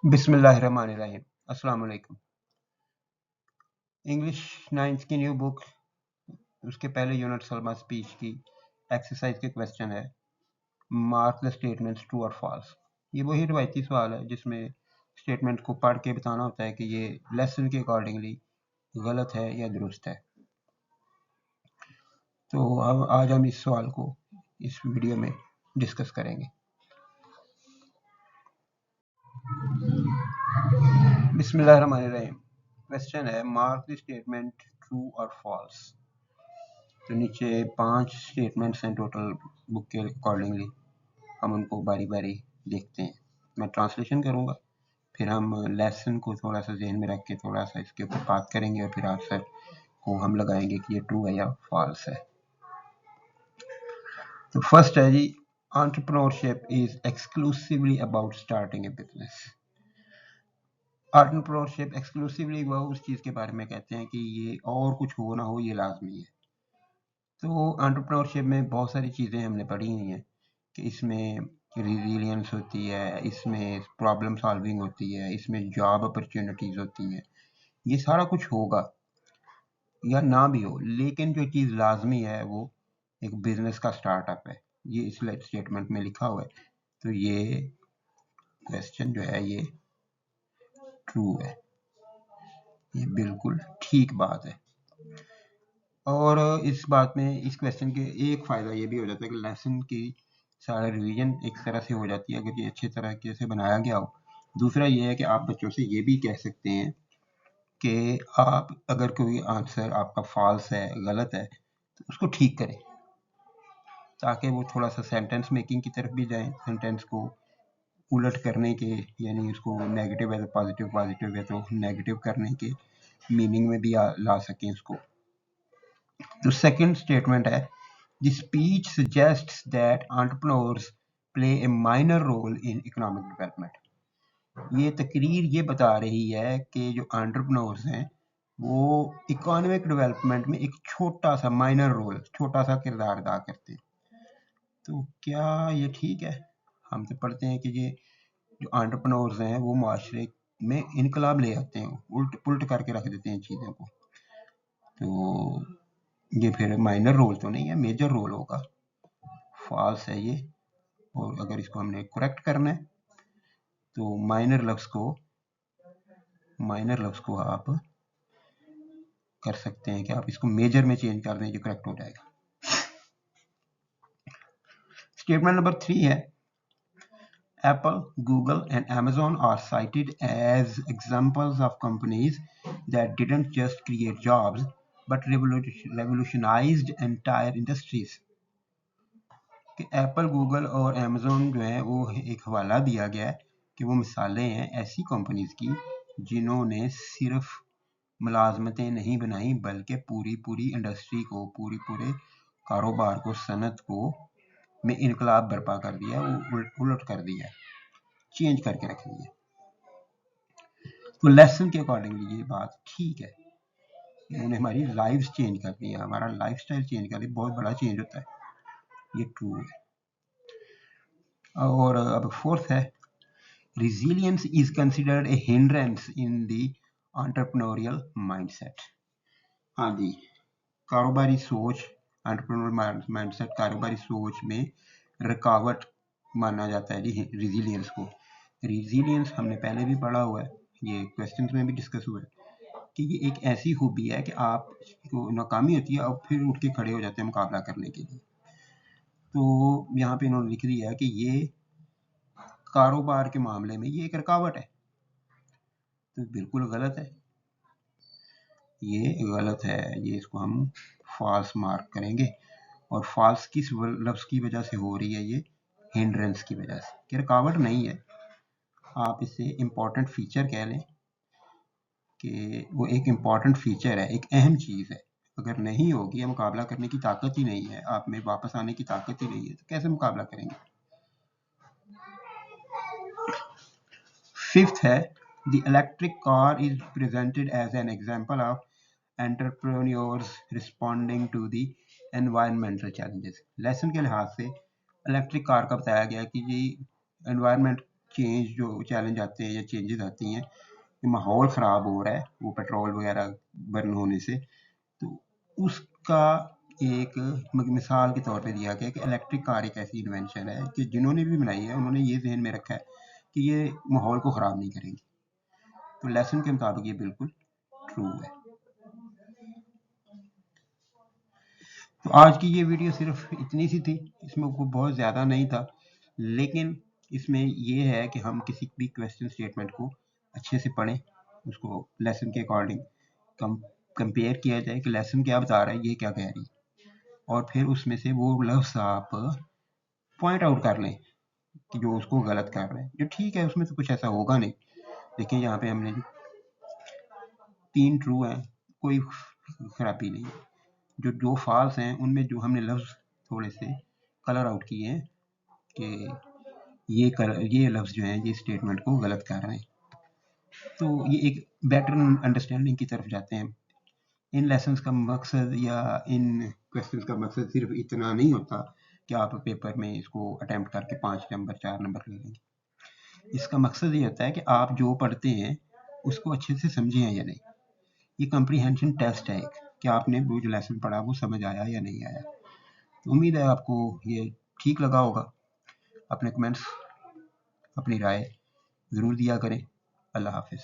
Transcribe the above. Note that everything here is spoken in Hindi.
बिस्मिल्लाहिर्रहमानिर्रहीम। अस्सलाम वालेकुम। इंग्लिश 9th की न्यू बुक, उसके पहले यूनिट सलमा स्पीच की एक्सरसाइज के क्वेश्चन है मार्क द स्टेटमेंट्स ट्रू और फॉल्स। ये वही रिवायती सवाल है जिसमें स्टेटमेंट को पढ़ के बताना होता है कि ये लेसन के अकॉर्डिंगली गलत है या दुरुस्त है। तो अब आज हम इस सवाल को इस वीडियो में डिस्कस करेंगे। बिस्मिल्लाहिर्रहमानिर्रहीम। क्वेश्चन है मार्क द स्टेटमेंट ट्रू और फॉल्स। तो नीचे 5 स्टेटमेंट्स हैं टोटल बुक के अकॉर्डिंगली। हम उनको बारी बारी देखते हैं। मैं ट्रांसलेशन करूँगा, फिर हम लेसन को थोड़ा सा जहन में रख के थोड़ा सा इसके ऊपर बात करेंगे और फिर आंसर को हम लगाएंगे कि ये ट्रू है या फॉल्स है। तो फर्स्ट है जी, entrepreneurship is exclusively about starting a business. Entrepreneurship exclusively वो उस चीज़ के बारे में कहते हैं कि ये और कुछ हो ना हो ये लाजमी है। तो एंटरप्रेन्योरशिप में बहुत सारी चीज़ें हमने पढ़ी हुई हैं कि इसमें रिजिलियंस होती है, इसमें प्रॉब्लम सॉल्विंग होती है, इसमें जॉब अपॉर्चुनिटीज़ होती हैं। ये सारा कुछ होगा या ना भी हो, लेकिन जो चीज़ लाजमी है वो एक बिजनेस का स्टार्टअप है। ये इस स्टेटमेंट में लिखा हुआ है। तो ये क्वेश्चन जो है ये ट्रू है, ये बिल्कुल ठीक बात है। और इस बात में इस क्वेश्चन के एक फ़ायदा ये भी हो जाता है कि लेसन की सारा रिवीजन एक तरह से हो जाती है अगर ये अच्छे तरीके से बनाया गया हो। दूसरा ये है कि आप बच्चों से ये भी कह सकते हैं कि आप अगर कोई आंसर आपका फॉल्स है, गलत है, तो उसको ठीक करें ताकि वो थोड़ा सा सेंटेंस मेकिंग की तरफ भी जाएं, सेंटेंस को उलट करने के, यानी उसको नेगेटिव है तो पॉजिटिव, पॉजिटिव है तो नेगेटिव करने के मीनिंग में भी ला सकें उसको। तो सेकंड स्टेटमेंट है, the speech suggests that entrepreneurs play a minor role in economic development. ये तकरीर ये बता रही है कि जो एंटरप्रेन्योर्स हैं वो इकोनॉमिक डेवलपमेंट में एक छोटा सा माइनर रोल, छोटा सा किरदार अदा करते हैं। तो क्या ये ठीक है? हम तो पढ़ते हैं कि ये जो एंटरप्रेन्योर्स हैं वो माशरे में इनकलाब ले आते हैं, उल्ट पुल्ट करके रख देते हैं चीज़ों को। तो ये फिर माइनर रोल तो नहीं है, मेजर रोल होगा। फॉल्स है ये। और अगर इसको हमने करेक्ट करना है तो माइनर लफ्ज़ को आप कर सकते हैं कि आप इसको मेजर में चेंज कर दें, जो करेक्ट हो जाएगा। स्टेटमेंट नंबर 3 है, Apple, Google and Amazon are cited as examples of companies that didn't just create jobs but revolutionized entire industries. कि एप्पल, गूगल और अमेज़न जो है वो एक हवाला दिया गया है कि वो मिसालें हैं ऐसी कंपनीज की जिन्होंने सिर्फ मुलाजमतें नहीं बनाई बल्कि पूरी इंडस्ट्री को, पूरे कारोबार को, सनत को में इनकलाब बर्पा कर दिया, वो उलट कर दिया, चेंज करके रख दिया। तो लेसन के अकॉर्डिंगली ये बात ठीक है, इन्होंने हमारी लाइफ चेंज कर दी है, हमारा लाइफस्टाइल चेंज कर दिया, बहुत बड़ा चेंज होता है, ये ट्रू है। और अब फोर्थ है, resilience is considered a hindrance in the entrepreneurial mindset. हाँ जी, कारोबारी सोच, एंटरप्रेन्योर माइंडसेट, कारोबारी सोच में रुकावट माना जाता है जी रिजिलियंस को। रिजिलियंस हमने पहले भी पढ़ा हुआ है, ये क्वेश्चंस में भी डिस्कस हुआ है कि ये एक ऐसी खूबी है कि आपको नाकामी होती है और फिर उठ के खड़े हो जाते हैं मुकाबला करने के लिए। तो यहाँ पे इन्होंने लिख दिया है कि ये कारोबार के मामले में ये एक रुकावट है, तो बिल्कुल गलत है, ये गलत है, ये इसको हम फॉल्स मार्क करेंगे। और फॉल्स किस लफ्ज़ की वजह से हो रही है? ये हिंड्रेंस की वजह से, कि रुकावट नहीं है, आप इसे इम्पॉर्टेंट फीचर कह लें कि वो एक इम्पॉर्टेंट फीचर है, एक अहम चीज़ है। अगर नहीं होगी या मुकाबला करने की ताकत ही नहीं है, आप में वापस आने की ताकत ही नहीं है, तो कैसे मुकाबला करेंगे? फिफ्थ है, the electric car is presented as an example of entrepreneurs responding to the environmental challenges. Lesson के लिहाज से इलेक्ट्रिक कार का बताया गया कि जी एनवायरमेंट जो चैलेंज आते हैं या चेंजेस आती हैं कि माहौल ख़राब हो रहा है वो पेट्रोल वगैरह बर्न होने से, तो उसका एक मिसाल के तौर पे दिया गया कि इलेक्ट्रिक कार एक ऐसी इन्वेंशन है कि जिन्होंने भी बनाई है उन्होंने ये जहन में रखा है कि ये माहौल को ख़राब नहीं करेंगी। तो लेसन के मुताबिक ये बिल्कुल ट्रू है। तो आज की ये वीडियो सिर्फ इतनी सी थी, इसमें कोई बहुत ज़्यादा नहीं था, लेकिन इसमें ये है कि हम किसी भी क्वेश्चन स्टेटमेंट को अच्छे से पढ़ें, उसको लेसन के अकॉर्डिंग कंपेयर किया जाए कि लेसन क्या बता रहा है, ये क्या कह रही है, और फिर उसमें से वो लफ्ज़ आप पॉइंट आउट कर लें कि जो उसको गलत कर रहे हैं। जो ठीक है उसमें तो कुछ ऐसा होगा नहीं। देखिए यहाँ पे हमने 3 ट्रू हैं, कोई खराबी नहीं है। जो 2 फॉल्स हैं उनमें जो हमने लफ्ज़ थोड़े से कलर आउट किए हैं कि ये लफ्ज़ जो हैं ये स्टेटमेंट को गलत कर रहे हैं। तो ये एक बेटर अंडरस्टैंडिंग की तरफ जाते हैं। इन लेसन्स का मकसद या इन क्वेश्चंस का मकसद सिर्फ इतना नहीं होता कि आप पेपर में इसको अटेम्प्ट करके 5 नंबर 4 नंबर ले लेंगे। इसका मकसद ये होता है कि आप जो पढ़ते हैं उसको अच्छे से समझे हैं या नहीं। ये कॉम्प्रीहेंशन टेस्ट है एक, कि आपने वो जो लेसन पढ़ा वो समझ आया या नहीं आया। तो उम्मीद है आपको ये ठीक लगा होगा। अपने कमेंट्स, अपनी राय ज़रूर दिया करें। अल्लाह हाफिज़।